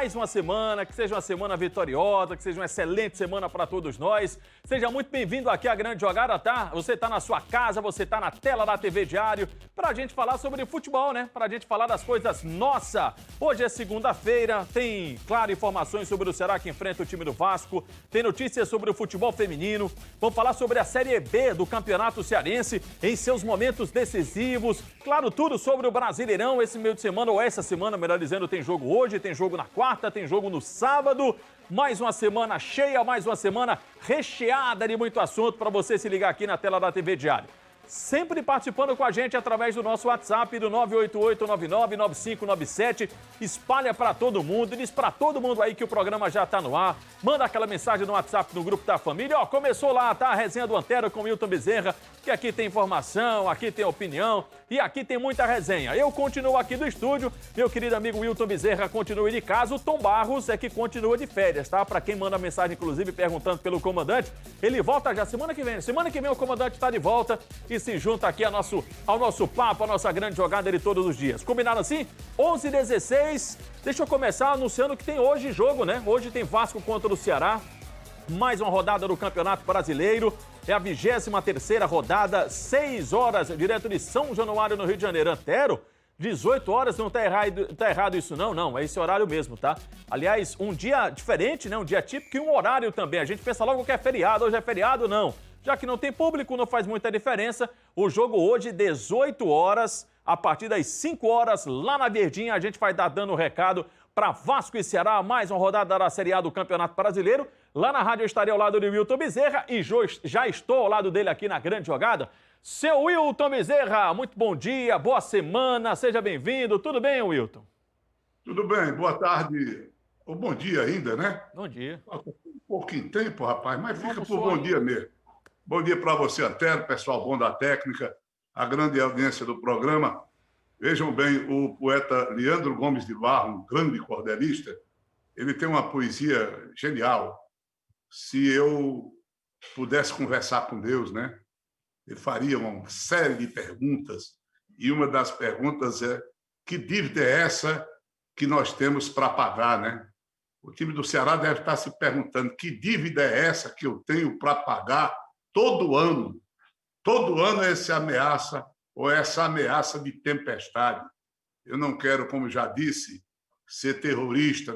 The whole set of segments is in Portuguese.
mais uma semana, que seja uma semana vitoriosa, que seja uma excelente semana para todos nós. Seja muito bem-vindo aqui à Grande Jogada, tá? Você tá na sua casa, você tá na tela da TV Diário, pra gente falar sobre futebol, né? Pra gente falar das coisas nossa. Hoje é segunda-feira, tem, claro, informações sobre o Ceará que enfrenta o time do Vasco, tem notícias sobre o futebol feminino, vamos falar sobre a Série B do Campeonato Cearense em seus momentos decisivos, claro, tudo sobre o Brasileirão esse meio de semana, ou essa semana, melhor dizendo, tem jogo hoje, tem jogo na quarta, tem jogo no sábado. Mais uma semana cheia, mais uma semana recheada de muito assunto para você se ligar aqui na tela da TV Diário. Sempre participando com a gente através do nosso WhatsApp do 988999597. Espalha para todo mundo, diz para todo mundo aí que o programa já está no ar. Manda aquela mensagem no WhatsApp no grupo da família. Ó, começou lá, tá? A resenha do Antero com o Wilton Bezerra, que aqui tem informação, aqui tem opinião e aqui tem muita resenha. Eu continuo aqui do estúdio, meu querido amigo Wilton Bezerra continua de casa. O Tom Barros é que continua de férias, tá? Para quem manda mensagem, inclusive, perguntando pelo comandante, ele volta já semana que vem. Semana que vem o comandante está de volta e se junta aqui ao nosso papo, a nossa grande jogada de todos os dias. Combinado assim? 11h16. Deixa eu começar anunciando que tem hoje jogo, né? Hoje tem Vasco contra o Ceará. Mais uma rodada do Campeonato Brasileiro. É a 23ª rodada, 6 horas, direto de São Januário, no Rio de Janeiro. Antero, 18 horas, não tá errado isso não? Não, é esse horário mesmo, tá? Aliás, um dia diferente, né? Um dia típico e um horário também. A gente pensa logo que é feriado, hoje é feriado, não. Já que não tem público, não faz muita diferença. O jogo hoje, 18 horas, a partir das 5 horas, lá na Verdinha, a gente vai dar dando o recado para Vasco e Ceará, mais uma rodada da Série A do Campeonato Brasileiro. Lá na rádio eu estarei ao lado do Wilton Bezerra e já estou ao lado dele aqui na Grande Jogada. Seu Wilton Bezerra, muito bom dia, boa semana, seja bem-vindo. Tudo bem, Wilton? Tudo bem, boa tarde, ou bom dia ainda, né? Bom dia. Falta um pouquinho de tempo, rapaz, mas fica por bom dia mesmo. Bom dia para você, Antero, pessoal bom da técnica, a grande audiência do programa. Vejam bem, o poeta Leandro Gomes de Barro, um grande cordelista, ele tem uma poesia genial. Se eu pudesse conversar com Deus, né? Ele faria uma série de perguntas, e uma das perguntas é: que dívida é essa que nós temos para pagar, né? O time do Ceará deve estar se perguntando: que dívida é essa que eu tenho para pagar todo ano? Todo ano é essa ameaça, ou essa ameaça de tempestade. Eu não quero, como já disse, ser terrorista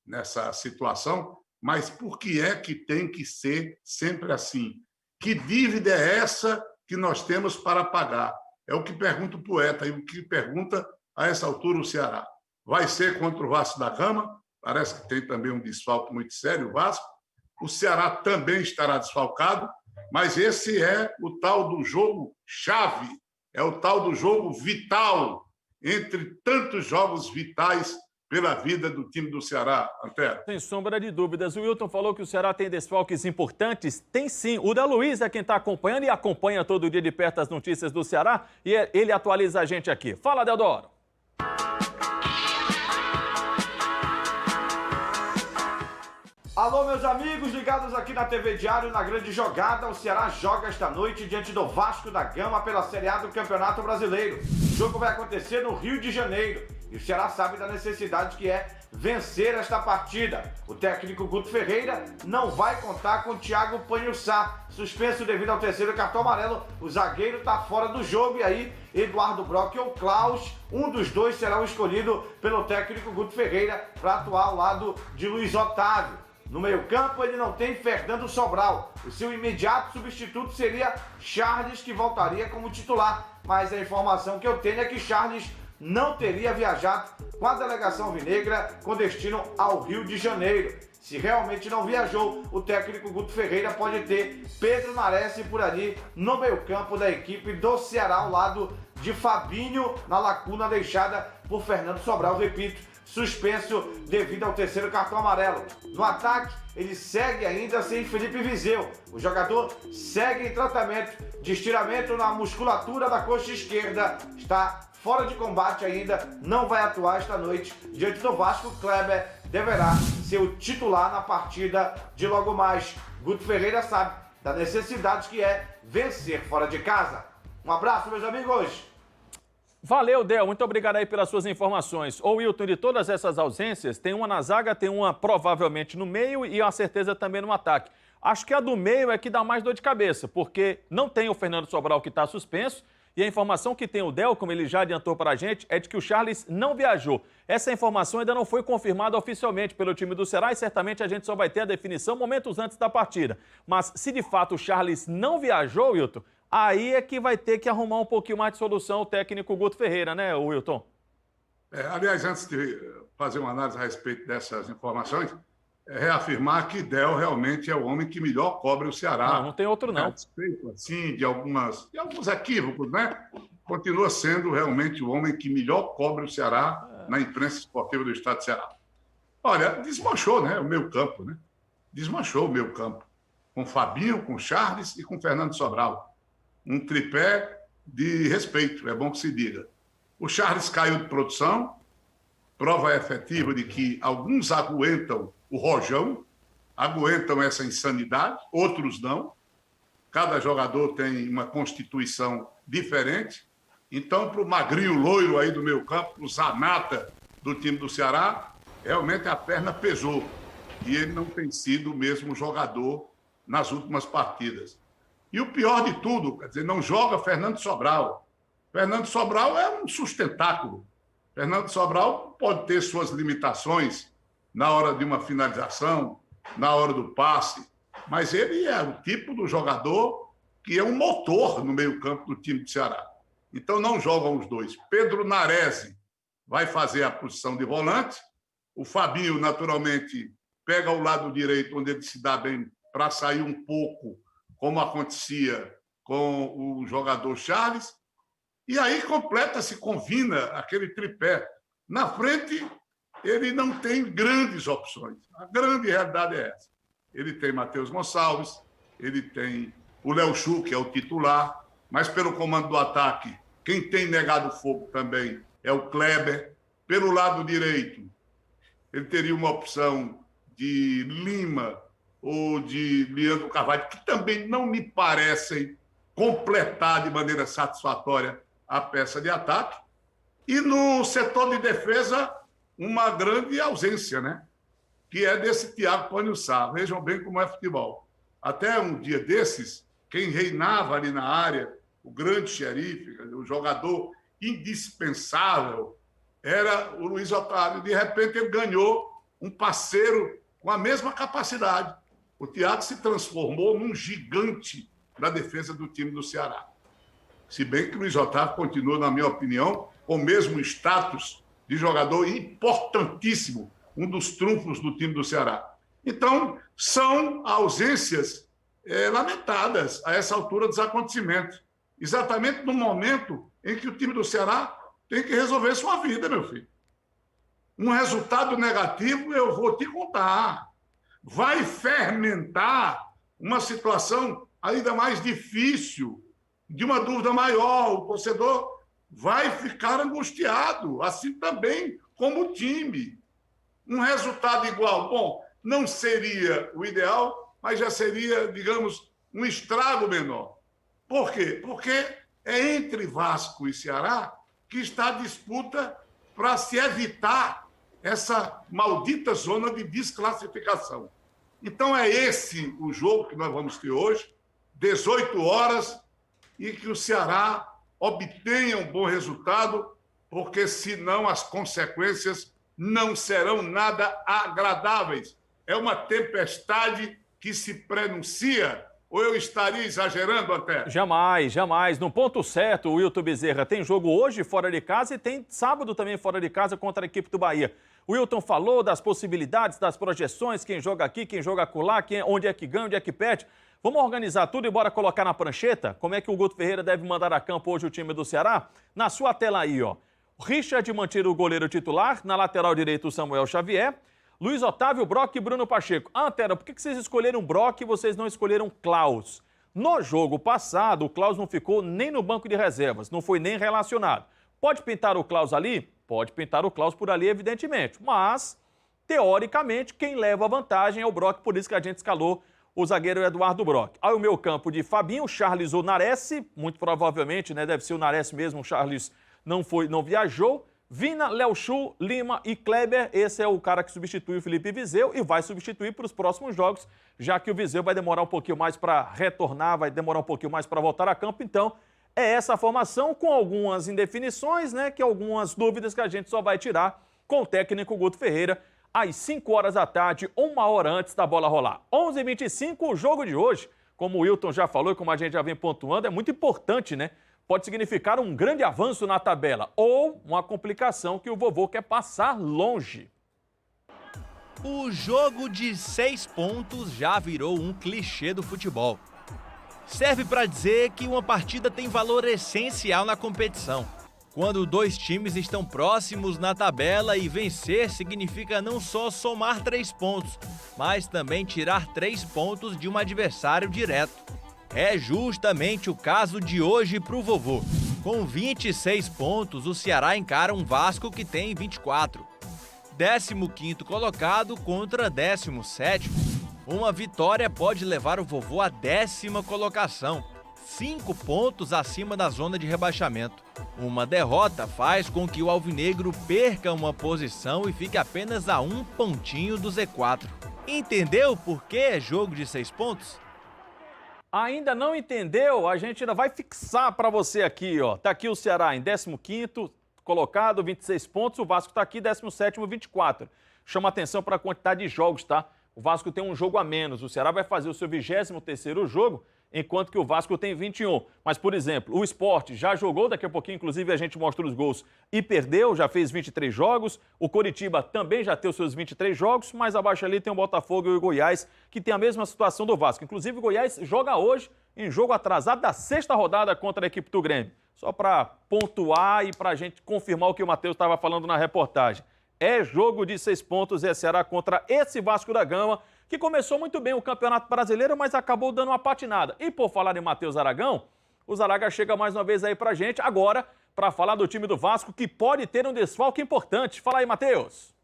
nessa situação, mas por que é que tem que ser sempre assim? Que dívida é essa que nós temos para pagar? É o que pergunta o poeta e o que pergunta a essa altura o Ceará. Vai ser contra o Vasco da Gama, parece que tem também um desfalque muito sério o Vasco. O Ceará também estará desfalcado, mas esse é o tal do jogo chave, é o tal do jogo vital, entre tantos jogos vitais pela vida do time do Ceará, Antero. Sem sombra de dúvidas. O Wilton falou que o Ceará tem desfalques importantes. Tem sim. O da Luiz é quem está acompanhando e acompanha todo dia de perto as notícias do Ceará e ele atualiza a gente aqui. Fala, Deodoro. Alô, meus amigos ligados aqui na TV Diário, na Grande Jogada. O Ceará joga esta noite diante do Vasco da Gama pela Série A do Campeonato Brasileiro. O jogo vai acontecer no Rio de Janeiro e o Ceará sabe da necessidade que é vencer esta partida. O técnico Guto Ferreira não vai contar com Thiago Panhussá, suspenso devido ao 3º cartão amarelo. O zagueiro está fora do jogo e aí Eduardo Brock ou Klaus, um dos dois será o escolhido pelo técnico Guto Ferreira para atuar ao lado de Luiz Otávio. No meio-campo, ele não tem Fernando Sobral. O seu imediato substituto seria Charles, que voltaria como titular. Mas a informação que eu tenho é que Charles não teria viajado com a delegação alvinegra com destino ao Rio de Janeiro. Se realmente não viajou, o técnico Guto Ferreira pode ter Pedro Nares por ali no meio-campo da equipe do Ceará, ao lado de Fabinho, na lacuna deixada por Fernando Sobral, repito, suspenso devido ao 3º cartão amarelo. No ataque, ele segue ainda sem Felipe Viseu. O jogador segue em tratamento de estiramento na musculatura da coxa esquerda. Está fora de combate ainda, não vai atuar esta noite diante do Vasco. Kleber deverá ser o titular na partida de logo mais. Guto Ferreira sabe da necessidade que é vencer fora de casa. Um abraço, meus amigos! Valeu, Del. Muito obrigado aí pelas suas informações. Ô, Wilton, de todas essas ausências, tem uma na zaga, tem uma provavelmente no meio e a certeza também no ataque. Acho que a do meio é que dá mais dor de cabeça, porque não tem o Fernando Sobral que está suspenso e a informação que tem o Del, como ele já adiantou para a gente, é de que o Charles não viajou. Essa informação ainda não foi confirmada oficialmente pelo time do Ceará e certamente a gente só vai ter a definição momentos antes da partida. Mas se de fato o Charles não viajou, Wilton, aí é que vai ter que arrumar um pouquinho mais de solução o técnico Guto Ferreira, né, Wilton? Aliás, antes de fazer uma análise a respeito dessas informações, reafirmar que Del realmente é o homem que melhor cobre o Ceará. Não tem outro não. A despeito, assim, de alguns equívocos, né? Continua sendo realmente o homem que melhor cobre o Ceará na imprensa esportiva do estado de Ceará. Olha, desmanchou, né, o meio campo, né? Desmanchou o meio campo. Com Fabinho, com Charles e com Fernando Sobral. Um tripé de respeito, é bom que se diga. O Charles caiu de produção, prova efetiva de que alguns aguentam o rojão, aguentam essa insanidade, outros não. Cada jogador tem uma constituição diferente. Então, para o magrinho loiro aí do meio campo, o Zanata do time do Ceará, realmente a perna pesou. E ele não tem sido o mesmo jogador nas últimas partidas. E o pior de tudo, quer dizer, não joga Fernando Sobral. Fernando Sobral é um sustentáculo. Fernando Sobral pode ter suas limitações na hora de uma finalização, na hora do passe, mas ele é o tipo do jogador que é um motor no meio-campo do time do Ceará. Então não jogam os dois. Pedro Nares vai fazer a posição de volante, o Fabinho, naturalmente, pega o lado direito, onde ele se dá bem, para sair um pouco, como acontecia com o jogador Charles, e aí completa-se, combina aquele tripé. Na frente, ele não tem grandes opções. A grande realidade é essa. Ele tem Matheus Gonçalves, ele tem o Léo Chu, que é o titular, mas pelo comando do ataque, quem tem negado fogo também é o Kleber. Pelo lado direito, ele teria uma opção de Lima ou de Leandro Carvalho, que também não me parecem completar de maneira satisfatória a peça de ataque. E no setor de defesa, uma grande ausência, né? Que é desse Thiago Pânio Sá. Vejam bem como é futebol. Até um dia desses, quem reinava ali na área, o grande xerife, o jogador indispensável, era o Luiz Otávio. De repente, ele ganhou um parceiro com a mesma capacidade. O Thiago se transformou num gigante da defesa do time do Ceará. Se bem que o Luiz Otávio continua, na minha opinião, com o mesmo status de jogador importantíssimo, um dos trunfos do time do Ceará. Então, são ausências lamentadas a essa altura dos acontecimentos. Exatamente no momento em que o time do Ceará tem que resolver sua vida, meu filho. Um resultado negativo, eu vou te contar, vai fermentar uma situação ainda mais difícil, de uma dúvida maior. O torcedor vai ficar angustiado, assim também como o time. Um resultado igual, bom, não seria o ideal, mas já seria, digamos, um estrago menor. Por quê? Porque é entre Vasco e Ceará que está a disputa para se evitar essa maldita zona de desclassificação. Então é esse o jogo que nós vamos ter hoje, 18 horas, e que o Ceará obtenha um bom resultado, porque senão as consequências não serão nada agradáveis. É uma tempestade que se prenuncia, ou eu estaria exagerando até? Jamais, jamais. No ponto certo, o Wilton Bezerra, tem jogo hoje fora de casa e tem sábado também fora de casa contra a equipe do Bahia. O Wilton falou das possibilidades, das projeções, quem joga aqui, quem joga acolá, onde é que ganha, onde é que perde. Vamos organizar tudo e bora colocar na prancheta? Como é que o Guto Ferreira deve mandar a campo hoje o time do Ceará? Na sua tela aí, ó. Richard Mantido, o goleiro titular. Na lateral direita, o Samuel Xavier. Luiz Otávio, Brock e Bruno Pacheco. Antero, por que vocês escolheram Brock e vocês não escolheram Klaus? No jogo passado, o Klaus não ficou nem no banco de reservas, não foi nem relacionado. Pode pintar o Klaus ali? Pode pintar o Klaus por ali, evidentemente. Mas, teoricamente, quem leva a vantagem é o Brock, por isso que a gente escalou o zagueiro Eduardo Brock. Aí o meu campo de Fabinho, Charles ou Nares, muito provavelmente, né, deve ser o Nares mesmo, o Charles não viajou. Vina, Léo Chu, Lima e Kleber, esse é o cara que substitui o Felipe Viseu e vai substituir para os próximos jogos, já que o Viseu vai demorar um pouquinho mais para retornar, vai demorar um pouquinho mais para voltar a campo. Então, é essa a formação com algumas indefinições, né, que algumas dúvidas que a gente só vai tirar com o técnico Guto Ferreira às 5 horas da tarde, 1 hora antes da bola rolar. 11h25, o jogo de hoje, como o Wilton já falou e como a gente já vem pontuando, é muito importante, né? Pode significar um grande avanço na tabela ou uma complicação que o vovô quer passar longe. O jogo de 6 pontos já virou um clichê do futebol. Serve para dizer que uma partida tem valor essencial na competição. Quando 2 times estão próximos na tabela e vencer significa não só somar 3 pontos, mas também tirar 3 pontos de um adversário direto. É justamente o caso de hoje para o vovô. Com 26 pontos, o Ceará encara um Vasco que tem 24. 15º colocado contra 17º. Uma vitória pode levar o vovô à 10ª colocação, 5 pontos acima da zona de rebaixamento. Uma derrota faz com que o alvinegro perca uma posição e fique apenas a 1 pontinho do Z4. Entendeu por que é jogo de 6 pontos? Ainda não entendeu? A gente ainda vai fixar para você aqui, ó. Tá aqui o Ceará em 15º colocado, 26 pontos. O Vasco tá aqui 17º, 24. Chama atenção para a quantidade de jogos, tá? O Vasco tem um jogo a menos. O Ceará vai fazer o seu 23º jogo, enquanto que o Vasco tem 21. Mas, por exemplo, o Sport já jogou, daqui a pouquinho, inclusive, a gente mostra os gols, e perdeu, já fez 23 jogos. O Coritiba também já tem os seus 23 jogos, mas abaixo ali tem o Botafogo e o Goiás, que tem a mesma situação do Vasco. Inclusive, o Goiás joga hoje, em jogo atrasado da 6ª rodada contra a equipe do Grêmio. Só para pontuar e para a gente confirmar o que o Matheus estava falando na reportagem. É jogo de 6 pontos, é Ceará contra esse Vasco da Gama, que começou muito bem o Campeonato Brasileiro, mas acabou dando uma patinada. E por falar em Matheus Aragão, o Zaraga chega mais uma vez aí pra gente, agora, para falar do time do Vasco, que pode ter um desfalque importante. Fala aí, Matheus.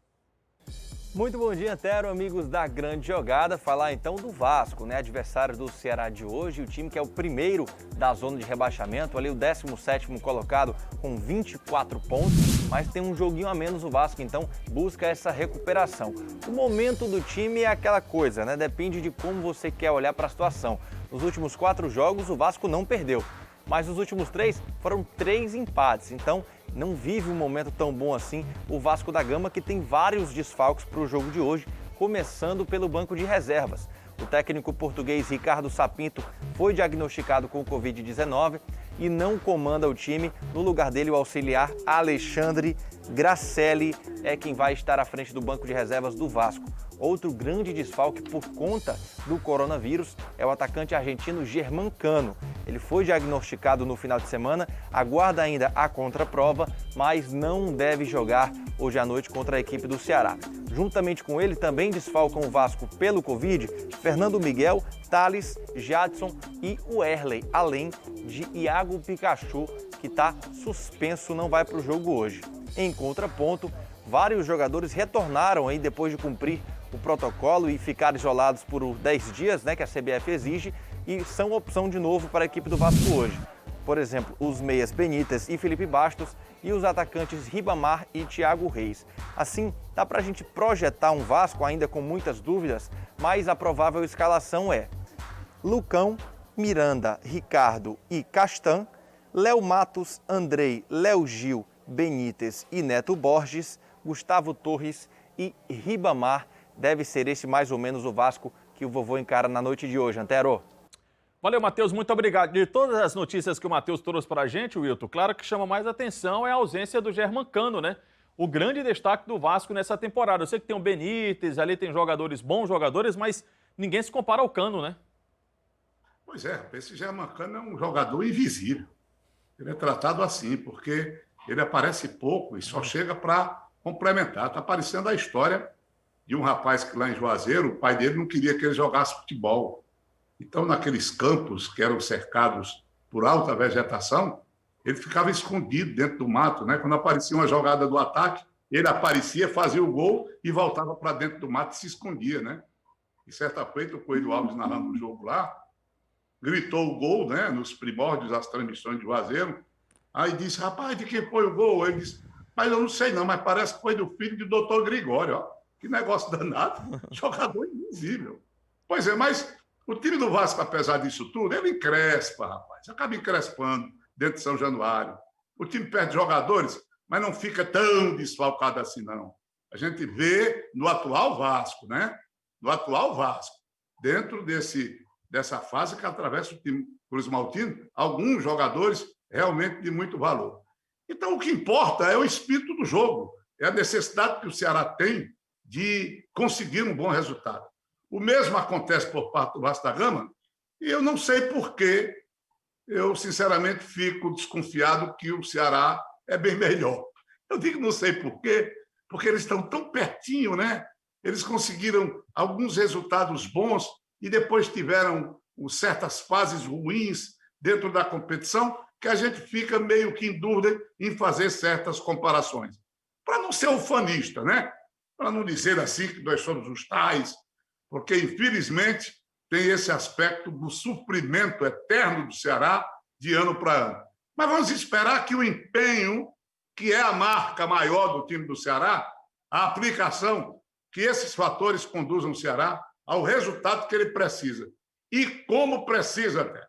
Muito bom dia, Antero, amigos da Grande Jogada. Falar então do Vasco, né? Adversário do Ceará de hoje, o time que é o primeiro da zona de rebaixamento, ali o 17º colocado com 24 pontos, mas tem um joguinho a menos o Vasco, então busca essa recuperação. O momento do time é aquela coisa, né? Depende de como você quer olhar para a situação. Nos últimos 4 jogos, o Vasco não perdeu, mas nos últimos 3 foram 3 empates, então não vive um momento tão bom assim o Vasco da Gama, que tem vários desfalques para o jogo de hoje, começando pelo banco de reservas. O técnico português Ricardo Sapinto foi diagnosticado com o Covid-19 e não comanda o time. No lugar dele, o auxiliar Alexandre Gracelli é quem vai estar à frente do banco de reservas do Vasco. Outro grande desfalque por conta do coronavírus é o atacante argentino Germancano. Ele foi diagnosticado no final de semana, aguarda ainda a contraprova, mas não deve jogar hoje à noite contra a equipe do Ceará. Juntamente com ele também desfalcam o Vasco pelo Covid, Fernando Miguel, Thales, Jadson e o Erley, além de Iago Pikachu, que está suspenso, não vai para o jogo hoje. Em contraponto, vários jogadores retornaram aí depois de cumprir o protocolo e ficar isolados por 10 dias, né, que a CBF exige, e são opção de novo para a equipe do Vasco hoje. Por exemplo, os meias Benítez e Felipe Bastos e os atacantes Ribamar e Thiago Reis. Assim, dá para a gente projetar um Vasco ainda com muitas dúvidas, mas a provável escalação é Lucão, Miranda, Ricardo e Castan, Léo Matos, Andrei, Léo Gil, Benítez e Neto Borges, Gustavo Torres e Ribamar. Deve ser esse mais ou menos o Vasco que o vovô encara na noite de hoje, Antero. Valeu, Matheus, muito obrigado. De todas as notícias que o Matheus trouxe para a gente, Wilton, claro que chama mais atenção é a ausência do Germancano, né? O grande destaque do Vasco nessa temporada. Eu sei que tem o Benítez, ali tem jogadores, bons jogadores, mas ninguém se compara ao Cano, né? Pois é, esse Germancano é um jogador invisível. Ele é tratado assim, porque ele aparece pouco e só chega para complementar. Está parecendo a história de um rapaz que lá em Juazeiro, o pai dele não queria que ele jogasse futebol. Então, naqueles campos que eram cercados por alta vegetação, ele ficava escondido dentro do mato, né? Quando aparecia uma jogada do ataque, ele aparecia, fazia o gol e voltava para dentro do mato e se escondia, né? E certa feita, o Coelho Alves, narrando o jogo lá, gritou o gol, né? Nos primórdios das transmissões de Juazeiro, Aí disse, rapaz, de quem foi o gol? Ele disse, mas eu não sei não, mas parece que foi do filho do doutor Gregório, ó. Que negócio danado, jogador invisível. Pois é, mas o time do Vasco, apesar disso tudo, ele encrespa, rapaz, acaba encrespando dentro de São Januário. O time perde jogadores, mas não fica tão desfalcado assim, não. A gente vê no atual Vasco, né? No atual Vasco, dentro dessa fase que atravessa o time Cruz Maltino, alguns jogadores realmente de muito valor. Então, o que importa é o espírito do jogo, é a necessidade que o Ceará tem de conseguir um bom resultado. O mesmo acontece por parte do Vasco da Gama, e eu não sei por quê, eu sinceramente fico desconfiado que o Ceará é bem melhor. Eu digo não sei por quê, porque eles estão tão pertinho, né? Eles conseguiram alguns resultados bons e depois tiveram certas fases ruins dentro da competição que a gente fica meio que em dúvida em fazer certas comparações. Para não ser ufanista, né? Para não dizer assim que nós somos os tais, porque, infelizmente, tem esse aspecto do sofrimento eterno do Ceará de ano para ano. Mas vamos esperar que o empenho, que é a marca maior do time do Ceará, a aplicação, que esses fatores conduzam o Ceará ao resultado que ele precisa. E como precisa até.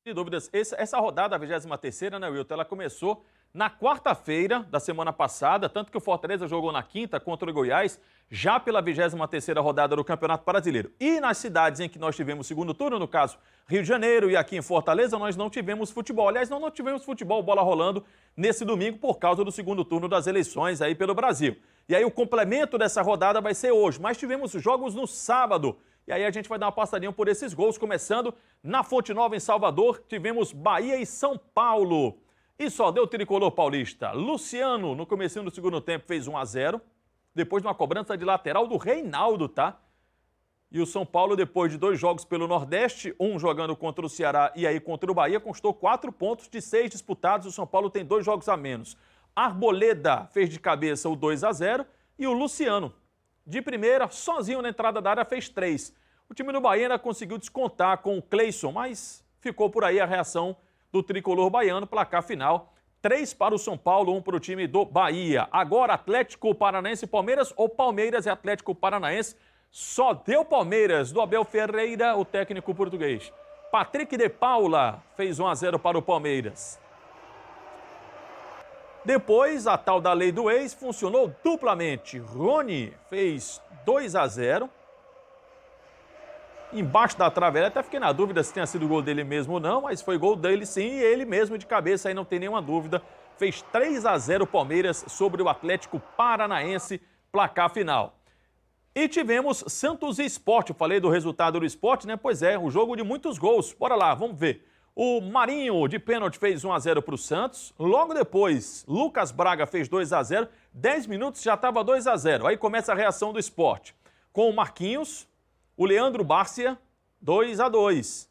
Sem dúvidas, essa rodada, a 23ª, né, Wilton, ela começou na quarta-feira da semana passada, tanto que o Fortaleza jogou na quinta contra o Goiás, já pela 23ª rodada do Campeonato Brasileiro. E nas cidades em que nós tivemos segundo turno, no caso Rio de Janeiro e aqui em Fortaleza, nós não tivemos futebol. Aliás, não tivemos futebol, bola rolando nesse domingo por causa do segundo turno das eleições aí pelo Brasil. E aí o complemento dessa rodada vai ser hoje, mas tivemos jogos no sábado. E aí a gente vai dar uma passadinha por esses gols, começando na Fonte Nova, em Salvador, tivemos Bahia e São Paulo. E só deu tricolor paulista. Luciano, no comecinho do segundo tempo, fez 1-0, depois de uma cobrança de lateral do Reinaldo, tá? E o São Paulo, depois de 2 jogos pelo Nordeste, um jogando contra o Ceará e aí contra o Bahia, conquistou 4 pontos de 6 disputados. O São Paulo tem 2 jogos a menos. Arboleda fez de cabeça o 2-0 e o Luciano, de primeira, sozinho na entrada da área, fez 3. O time do Bahia ainda conseguiu descontar com o Cleison, mas ficou por aí a reação do tricolor baiano, placar final. 3 para o São Paulo, 1 para o time do Bahia. Agora, Atlético Paranaense e Palmeiras, ou Palmeiras e Atlético Paranaense. Só deu Palmeiras, do Abel Ferreira, o técnico português. Patrick de Paula fez 1-0 para o Palmeiras. Depois, a tal da lei do ex funcionou duplamente. Rony fez 2-0. Embaixo da trave, até fiquei na dúvida se tinha sido gol dele mesmo ou não, mas foi gol dele sim, e ele mesmo de cabeça, aí não tem nenhuma dúvida. Fez 3-0 Palmeiras sobre o Atlético Paranaense, placar final. E tivemos Santos e Sport. Eu falei do resultado do Sport, né? Pois é, o jogo de muitos gols. Bora lá, vamos ver. O Marinho, de pênalti, fez 1-0 para o Santos. Logo depois, Lucas Braga fez 2-0. 10 minutos já estava 2-0. Aí começa a reação do Sport. Com o Marquinhos, o Leandro Bárcia, 2-2.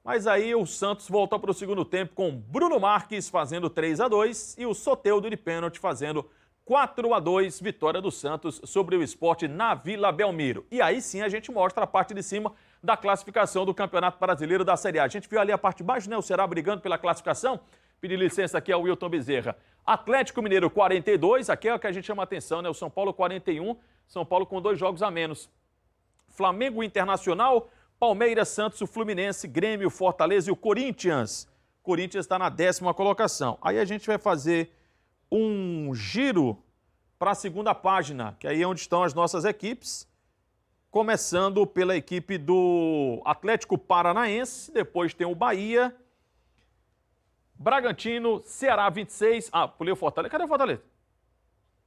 Mas aí o Santos voltou para o segundo tempo com Bruno Marques fazendo 3-2 e o Soteldo de pênalti fazendo 4-2, vitória do Santos sobre o Sport na Vila Belmiro. E aí sim a gente mostra a parte de cima da classificação do Campeonato Brasileiro da Série A. A gente viu ali a parte de baixo, né? O Ceará brigando pela classificação. Pedir licença aqui ao Wilton Bezerra. Atlético Mineiro 42, aqui é o que a gente chama a atenção, né? O São Paulo 41, São Paulo com 2 jogos a menos. Flamengo Internacional, Palmeiras, Santos, o Fluminense, Grêmio, Fortaleza e o Corinthians. Corinthians está na 10ª colocação. Aí a gente vai fazer um giro para a segunda página, que aí é onde estão as nossas equipes. Começando pela equipe do Atlético Paranaense, depois tem o Bahia, Bragantino, Ceará 26. Ah, pulei o Fortaleza. Cadê o Fortaleza?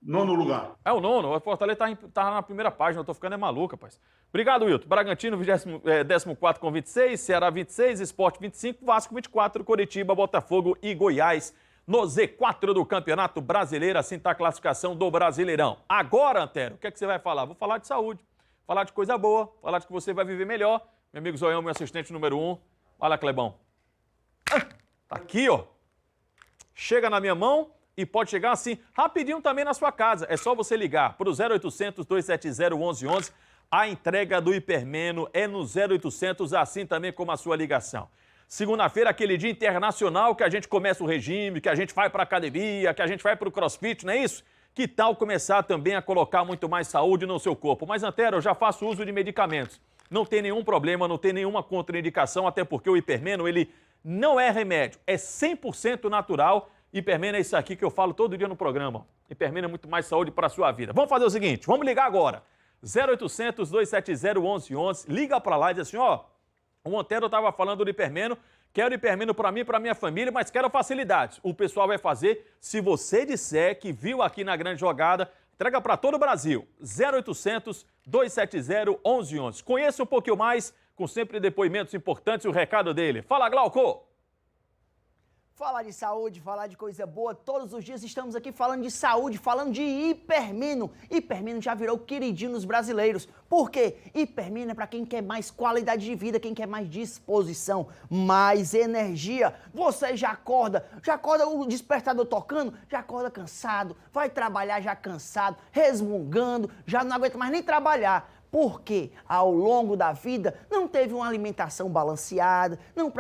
9º lugar. É o 9º. O Fortaleza tá na primeira página. Eu tô ficando maluco, rapaz. Obrigado, Wilton. Bragantino, 14 com 26. Ceará, 26. Sport, 25. Vasco, 24. Coritiba, Botafogo e Goiás no Z4 do Campeonato Brasileiro. Assim tá a classificação do Brasileirão. Agora, Antero, o que é que você vai falar? Vou falar de saúde. Falar de coisa boa. Falar de que você vai viver melhor. Meu amigo Zoião, meu assistente número 1. Olha lá, Clebão. Tá aqui, ó. Chega na minha mão. E pode chegar assim, rapidinho também na sua casa. É só você ligar para o 0800-270-1111. A entrega do Hipermeno é no 0800, assim também como a sua ligação. Segunda-feira, aquele dia internacional que a gente começa o regime, que a gente vai para academia, que a gente vai para o crossfit, não é isso? Que tal começar também a colocar muito mais saúde no seu corpo? Mas, Antero, eu já faço uso de medicamentos. Não tem nenhum problema, não tem nenhuma contraindicação, até porque o hipermeno, ele não é remédio, é 100% natural. Hipermeno é isso aqui que eu falo todo dia no programa. Hipermeno é muito mais saúde para a sua vida. Vamos fazer o seguinte, vamos ligar agora. 0800 270 1111, liga para lá e diz assim, ó, o Antero estava falando do hipermeno, quero hipermeno para mim e para minha família, mas quero facilidades. O pessoal vai fazer, se você disser que viu aqui na Grande Jogada, entrega para todo o Brasil. 0800 270 1111. Conheça um pouquinho mais, com sempre depoimentos importantes, o recado dele. Fala, Glauco! Falar de saúde, falar de coisa boa, todos os dias estamos aqui falando de saúde, falando de hipermeno. Hipermeno já virou queridinho dos brasileiros. Por quê? Hipermeno é para quem quer mais qualidade de vida, quem quer mais disposição, mais energia. Você já acorda o despertador tocando, já acorda cansado, vai trabalhar já cansado, resmungando, já não aguenta mais nem trabalhar. Porque ao longo da vida não teve uma alimentação balanceada, não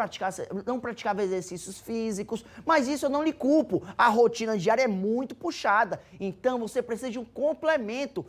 praticava exercícios físicos, mas isso eu não lhe culpo. A rotina diária é muito puxada, então você precisa de um complemento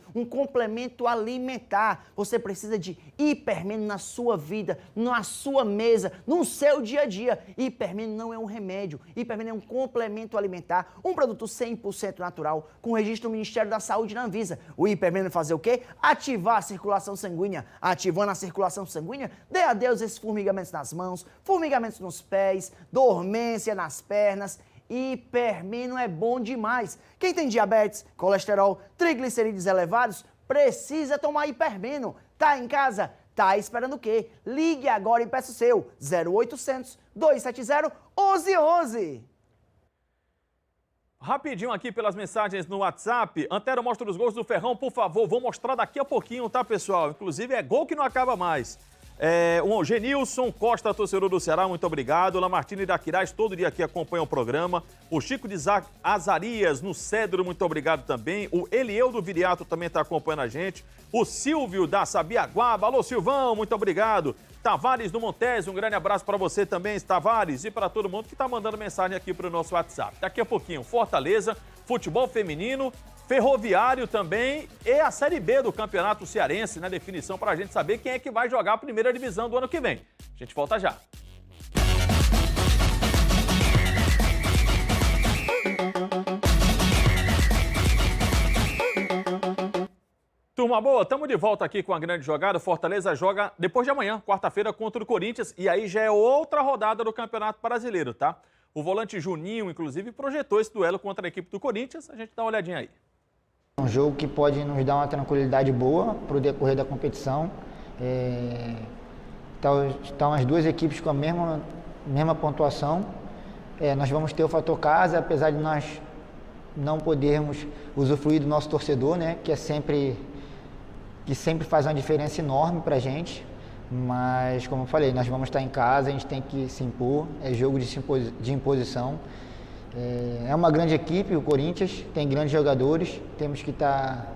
alimentar. Você precisa de hipermeno na sua vida, na sua mesa, no seu dia a dia. Hipermeno não é um remédio, hipermeno é um complemento alimentar, um produto 100% natural, com registro no Ministério da Saúde e na Anvisa. O hipermeno fazer o quê? Ativar a circulação sanguínea. Ativando a circulação sanguínea, dê adeus esses formigamentos nas mãos, formigamentos nos pés, dormência nas pernas. Hipermeno é bom demais. Quem tem diabetes, colesterol, triglicerídeos elevados, precisa tomar hipermeno. Tá em casa? Tá esperando o quê? Ligue agora e peça o seu. 0800 270 1111. Rapidinho aqui pelas mensagens no WhatsApp. Antero, mostra os gols do Ferrão, por favor. Vou mostrar daqui a pouquinho, tá, pessoal? Inclusive, é gol que não acaba mais. O Genilson Costa, torcedor do Ceará, muito obrigado. Lamartine da Quirais, todo dia aqui acompanha o programa. O Chico de Azarias, no Cedro, muito obrigado também. O Elieu do Viriato também está acompanhando a gente. O Silvio da Sabiaguaba. Alô, Silvão, muito obrigado. Tavares do Montes, um grande abraço para você também, Tavares, e para todo mundo que está mandando mensagem aqui para o nosso WhatsApp. Daqui a pouquinho, Fortaleza, futebol feminino, Ferroviário também e a Série B do Campeonato Cearense, na definição, para a gente saber quem é que vai jogar a primeira divisão do ano que vem. A gente volta já. Turma boa, estamos de volta aqui com a Grande Jogada. Fortaleza joga depois de amanhã, quarta-feira, contra o Corinthians. E aí já é outra rodada do Campeonato Brasileiro, tá? O volante Juninho, inclusive, projetou esse duelo contra a equipe do Corinthians. A gente dá uma olhadinha aí. Um jogo que pode nos dar uma tranquilidade boa para o decorrer da competição. Estão as duas equipes com a mesma pontuação. Nós vamos ter o fator casa, apesar de nós não podermos usufruir do nosso torcedor, né? Que sempre faz uma diferença enorme para a gente, mas, como eu falei, nós vamos estar em casa, a gente tem que se impor, é jogo de imposição. É uma grande equipe, o Corinthians, tem grandes jogadores, temos que estar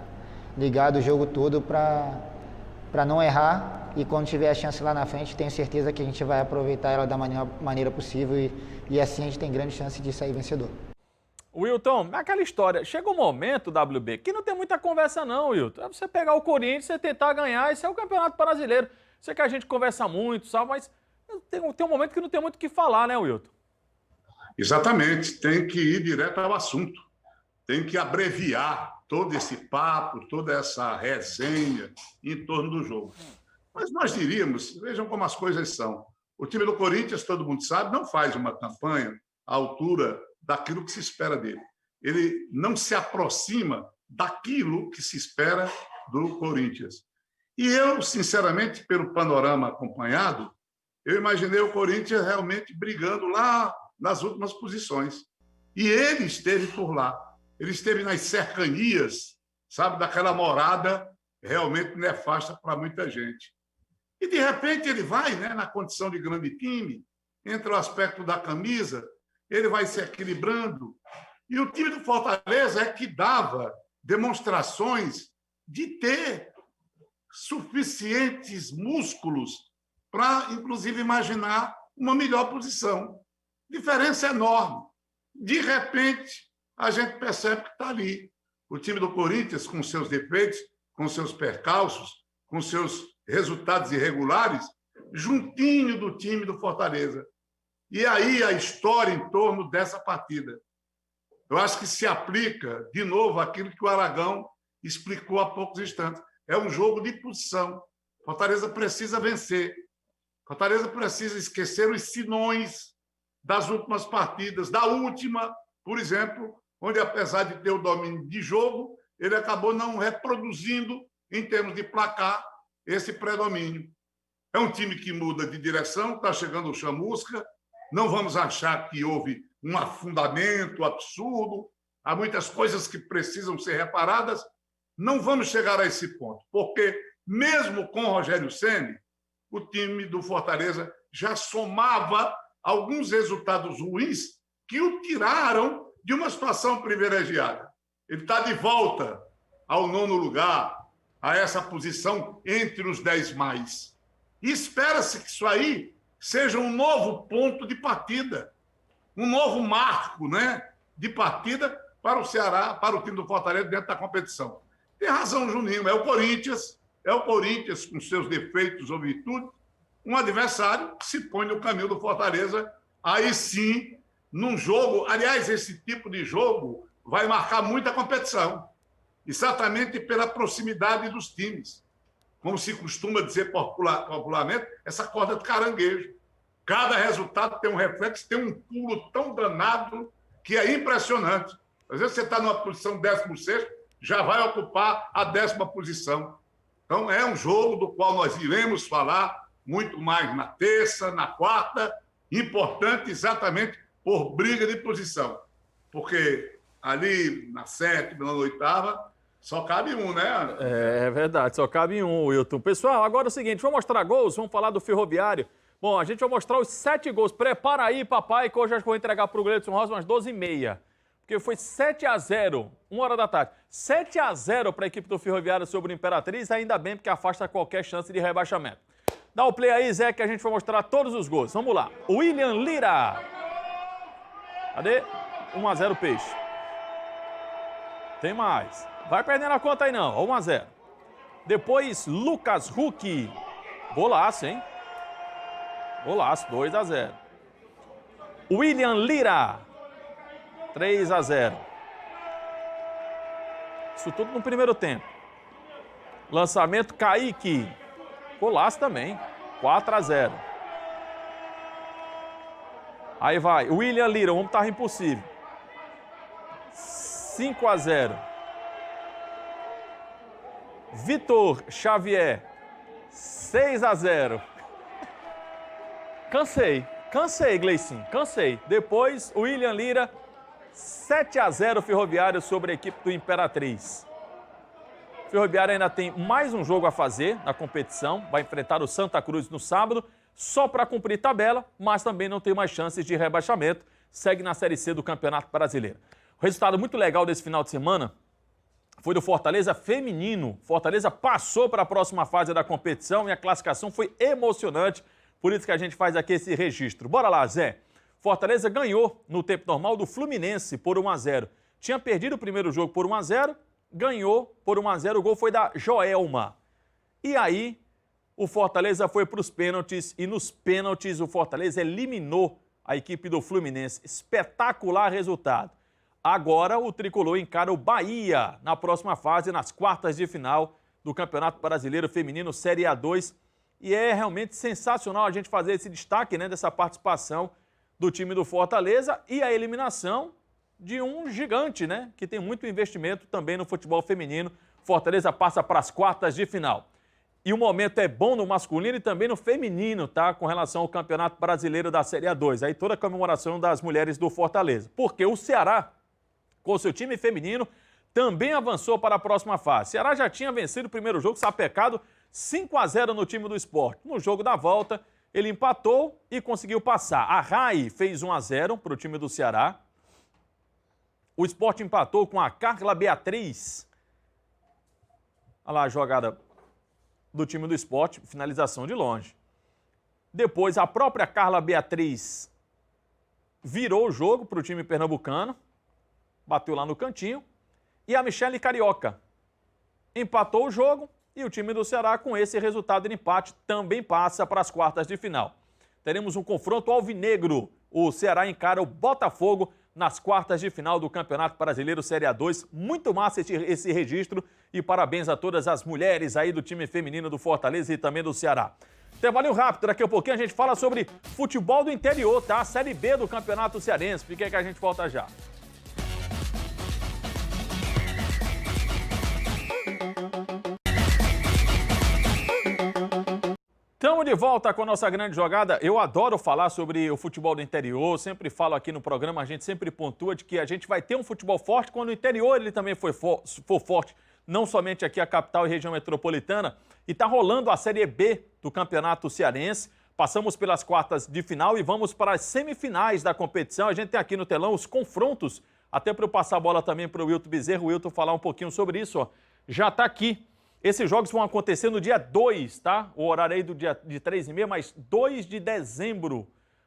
ligado o jogo todo para não errar, e quando tiver a chance lá na frente, tenho certeza que a gente vai aproveitar ela da maneira possível e assim a gente tem grande chance de sair vencedor. Wilton, aquela história, chega um momento, WB, que não tem muita conversa não, Wilton. É você pegar o Corinthians, você tentar ganhar, esse é o Campeonato Brasileiro. Sei que a gente conversa muito, sabe, mas tem um momento que não tem muito o que falar, né, Wilton? Exatamente, tem que ir direto ao assunto. Tem que abreviar todo esse papo, toda essa resenha em torno do jogo. Mas nós diríamos, vejam como as coisas são. O time do Corinthians, todo mundo sabe, não faz uma campanha à altura daquilo que se espera dele. Ele não se aproxima daquilo que se espera do Corinthians. E eu, sinceramente, pelo panorama acompanhado, eu imaginei o Corinthians realmente brigando lá nas últimas posições. E ele esteve por lá. Ele esteve nas cercanias, sabe, daquela morada realmente nefasta para muita gente. E, de repente, ele vai, né, na condição de grande time, entra o aspecto da camisa, ele vai se equilibrando. E o time do Fortaleza é que dava demonstrações de ter suficientes músculos para, inclusive, imaginar uma melhor posição. Diferença enorme. De repente, a gente percebe que está ali. O time do Corinthians, com seus defeitos, com seus percalços, com seus resultados irregulares, juntinho do time do Fortaleza. E aí a história em torno dessa partida. Eu acho que se aplica, de novo, aquilo que o Aragão explicou há poucos instantes. É um jogo de posição. Fortaleza precisa vencer. Fortaleza precisa esquecer os sinões das últimas partidas, da última, por exemplo, onde, apesar de ter o domínio de jogo, ele acabou não reproduzindo, em termos de placar, esse predomínio. É um time que muda de direção, está chegando o Chamusca, não vamos achar que houve um afundamento absurdo, há muitas coisas que precisam ser reparadas, não vamos chegar a esse ponto, porque mesmo com Rogério Ceni, o time do Fortaleza já somava alguns resultados ruins que o tiraram de uma situação privilegiada. Ele está de volta ao 9º lugar, a essa posição entre os 10 mais. E espera-se que isso aí seja um novo ponto de partida, um novo marco, né, de partida para o Ceará, para o time do Fortaleza dentro da competição. Tem razão, Juninho, é o Corinthians com seus defeitos ou virtudes, um adversário que se põe no caminho do Fortaleza, aí sim, num jogo, aliás, esse tipo de jogo vai marcar muita competição, exatamente pela proximidade dos times. Como se costuma dizer popularmente, essa corda de caranguejo. Cada resultado tem um reflexo, tem um pulo tão danado que é impressionante. Às vezes você está numa posição 16º, já vai ocupar a 10ª posição. Então, é um jogo do qual nós iremos falar muito mais na terça, na quarta, importante exatamente por briga de posição. Porque ali na 7ª, na 8ª, só cabe um, né? É verdade, só cabe um, Wilton. Pessoal, agora é o seguinte, vamos mostrar gols, vamos falar do Ferroviário. Bom, a gente vai mostrar os 7 gols. Prepara aí, papai, que hoje acho que vou entregar para o Gleidson Rosa umas 12h30. Porque foi 7-0, 1h da tarde. 7-0 para a equipe do Ferroviário sobre o Imperatriz, ainda bem, porque afasta qualquer chance de rebaixamento. Dá o play aí, Zé, que a gente vai mostrar todos os gols. Vamos lá. William Lira. Cadê? 1-0 Peixe. Tem mais. Vai perdendo a conta aí não. 1-0. Depois, Lucas Huck. Golaço, hein? Golaço, 2-0. William Lira. 3-0. Isso tudo no primeiro tempo. Lançamento, Kaique. Golaço também. 4-0. Aí vai. William Lira, o homem tava impossível. 5-0. Vitor Xavier. 6-0. Cansei, Gleicinho. Cansei. Depois, William Lira. 7-0 Ferroviário sobre a equipe do Imperatriz. O Ferroviário ainda tem mais um jogo a fazer na competição. Vai enfrentar o Santa Cruz no sábado, só para cumprir tabela, mas também não tem mais chances de rebaixamento. Segue na Série C do Campeonato Brasileiro. O resultado muito legal desse final de semana foi do Fortaleza feminino. Fortaleza passou para a próxima fase da competição e a classificação foi emocionante. Por isso que a gente faz aqui esse registro. Bora lá, Zé. Fortaleza ganhou no tempo normal do Fluminense por 1-0. Tinha perdido o primeiro jogo por 1-0, ganhou por 1-0. O gol foi da Joelma. E aí, o Fortaleza foi para os pênaltis e nos pênaltis o Fortaleza eliminou a equipe do Fluminense. Espetacular resultado. Agora o tricolor encara o Bahia na próxima fase, nas quartas de final do Campeonato Brasileiro Feminino Série A2. E é realmente sensacional a gente fazer esse destaque, né, dessa participação do time do Fortaleza e a eliminação de um gigante, né, que tem muito investimento também no futebol feminino. Fortaleza passa para as quartas de final. E o momento é bom no masculino e também no feminino, tá? Com relação ao Campeonato Brasileiro da Série A2. Aí toda a comemoração das mulheres do Fortaleza. Porque o Ceará, com seu time feminino, também avançou para a próxima fase. O Ceará já tinha vencido o primeiro jogo, sapecado 5-0 no time do Sport. No jogo da volta, ele empatou e conseguiu passar. A Rai fez 1-0 para o time do Ceará. O Sport empatou com a Carla Beatriz. Olha lá a jogada do time do Sport, finalização de longe. Depois, a própria Carla Beatriz virou o jogo para o time pernambucano, bateu lá no cantinho. E a Michele Carioca empatou o jogo e o time do Ceará, com esse resultado de empate, também passa para as quartas de final. Teremos um confronto alvinegro. O Ceará encara o Botafogo nas quartas de final do Campeonato Brasileiro Série A2. Muito massa esse registro e parabéns a todas as mulheres aí do time feminino do Fortaleza e também do Ceará. Intervalinho rápido, daqui a pouquinho a gente fala sobre futebol do interior, tá? A Série B do Campeonato Cearense. Fica aí que a gente volta já. Estamos de volta com a nossa grande jogada. Eu adoro falar sobre o futebol do interior, sempre falo aqui no programa, a gente sempre pontua de que a gente vai ter um futebol forte quando o interior ele também for forte, não somente aqui a capital e região metropolitana. E está rolando a Série B do Campeonato Cearense. Passamos pelas quartas de final e vamos para as semifinais da competição. A gente tem aqui no telão os confrontos, até para eu passar a bola também para o Wilton Bezerra, o Wilton falar um pouquinho sobre isso. Ó. Já está aqui. Esses jogos vão acontecer no dia 2, tá? O horário aí do dia de 3h30, mas 2 de dezembro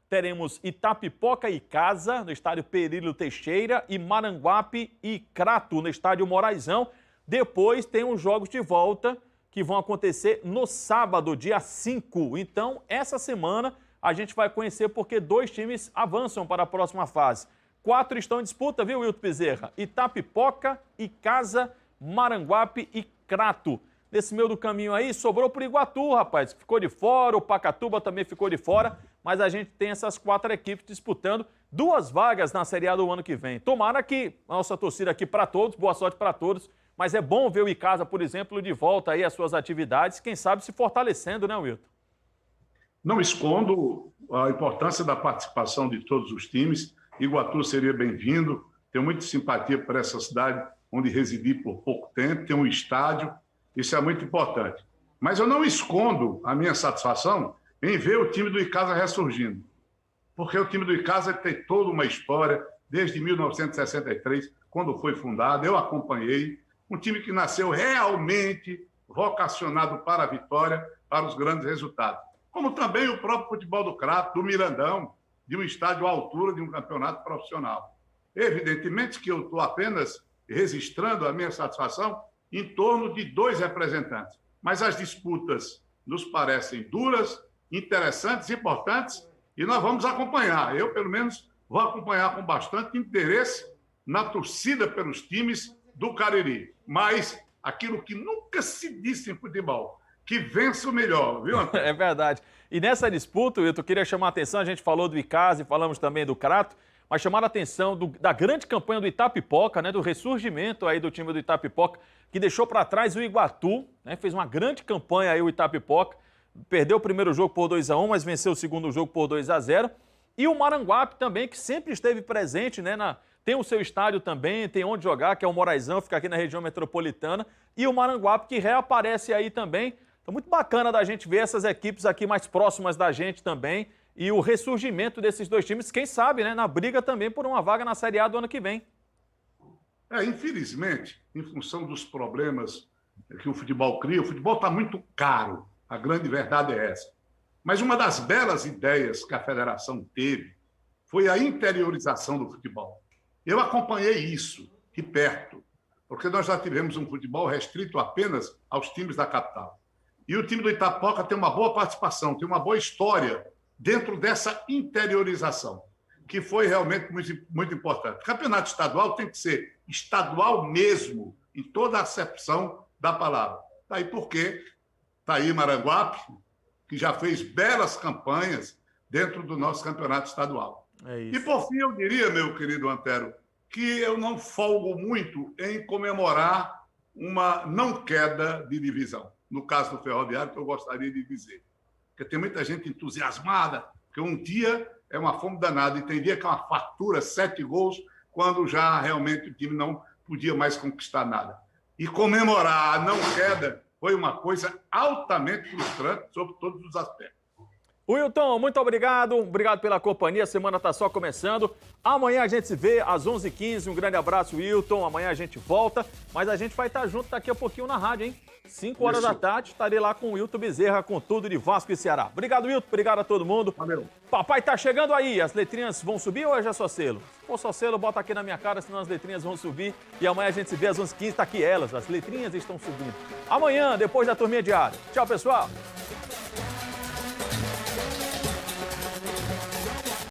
teremos Itapipoca e Casa, no estádio Perílio Teixeira, e Maranguape e Crato, no estádio Moraizão. Depois tem os jogos de volta que vão acontecer no sábado, dia 5. Então, essa semana a gente vai conhecer porque 2 times avançam para a próxima fase. 4 estão em disputa, viu, Wilton Bezerra? Itapipoca e Casa, Maranguape e Crato. Nesse meio do caminho aí, sobrou pro Iguatu, rapaz, que ficou de fora, o Pacatuba também ficou de fora, mas a gente tem essas 4 equipes disputando 2 vagas na Série A do ano que vem. Tomara que a nossa torcida aqui para todos, boa sorte para todos, mas é bom ver o Icasa, por exemplo, de volta aí às suas atividades, quem sabe se fortalecendo, né, Wilton? Não escondo a importância da participação de todos os times. Iguatu seria bem-vindo, tenho muita simpatia por essa cidade, onde residi por pouco tempo, tem um estádio, isso é muito importante. Mas eu não escondo a minha satisfação em ver o time do Icasa ressurgindo, porque o time do Icasa tem toda uma história, desde 1963, quando foi fundado, eu acompanhei, um time que nasceu realmente vocacionado para a vitória, para os grandes resultados. Como também o próprio futebol do Crato, do Mirandão, de um estádio à altura de um campeonato profissional. Evidentemente que eu estou apenas registrando a minha satisfação em torno de 2 representantes. Mas as disputas nos parecem duras, interessantes, importantes, e nós vamos acompanhar. Eu, pelo menos, vou acompanhar com bastante interesse na torcida pelos times do Cariri. Mas aquilo que nunca se disse em futebol, que vença o melhor, viu, Antônio? É verdade. E nessa disputa, eu queria chamar a atenção, a gente falou do Icasa e falamos também do Crato, mas chamaram a atenção da grande campanha do Itapipoca, né, do ressurgimento aí do time do Itapipoca, que deixou para trás o Iguatu, né, fez uma grande campanha aí o Itapipoca, perdeu o primeiro jogo por 2-1, mas venceu o segundo jogo por 2-0. E o Maranguape também, que sempre esteve presente, né, tem o seu estádio também, tem onde jogar, que é o Moraizão, fica aqui na região metropolitana, e o Maranguape que reaparece aí também. Então, muito bacana da gente ver essas equipes aqui mais próximas da gente também, e o ressurgimento desses 2 times, quem sabe, né, na briga também por uma vaga na Série A do ano que vem. Infelizmente, em função dos problemas que o futebol cria, o futebol está muito caro, a grande verdade é essa. Mas uma das belas ideias que a federação teve foi a interiorização do futebol. Eu acompanhei isso de perto, porque nós já tivemos um futebol restrito apenas aos times da capital. E o time do Itapipoca tem uma boa participação, tem uma boa história dentro dessa interiorização, que foi realmente muito, muito importante. O campeonato estadual tem que ser estadual mesmo, em toda a acepção da palavra. Daí porque está aí Maranguape, que já fez belas campanhas dentro do nosso campeonato estadual. É isso. E, por fim, eu diria, meu querido Antero, que eu não folgo muito em comemorar uma não queda de divisão. No caso do Ferroviário, que eu gostaria de dizer. Porque tem muita gente entusiasmada, porque um dia é uma fome danada, e tem dia que é uma fartura, 7 gols, quando já realmente o time não podia mais conquistar nada. E comemorar a não queda foi uma coisa altamente frustrante sobre todos os aspectos. Wilton, muito obrigado. Obrigado pela companhia. A semana está só começando. Amanhã a gente se vê às 11h15. Um grande abraço, Wilton. Amanhã a gente volta. Mas a gente vai estar junto daqui a pouquinho na rádio, hein? 5 horas da tarde, estarei lá com o Wilton Bezerra, com tudo de Vasco e Ceará. Obrigado, Wilton. Obrigado a todo mundo. Valeu. Papai tá chegando aí. As letrinhas vão subir ou é já só selo? Se for só selo, bota aqui na minha cara, senão as letrinhas vão subir. E amanhã a gente se vê às 11h15. Tá aqui elas. As letrinhas estão subindo. Amanhã, depois da turminha diária. Tchau, pessoal.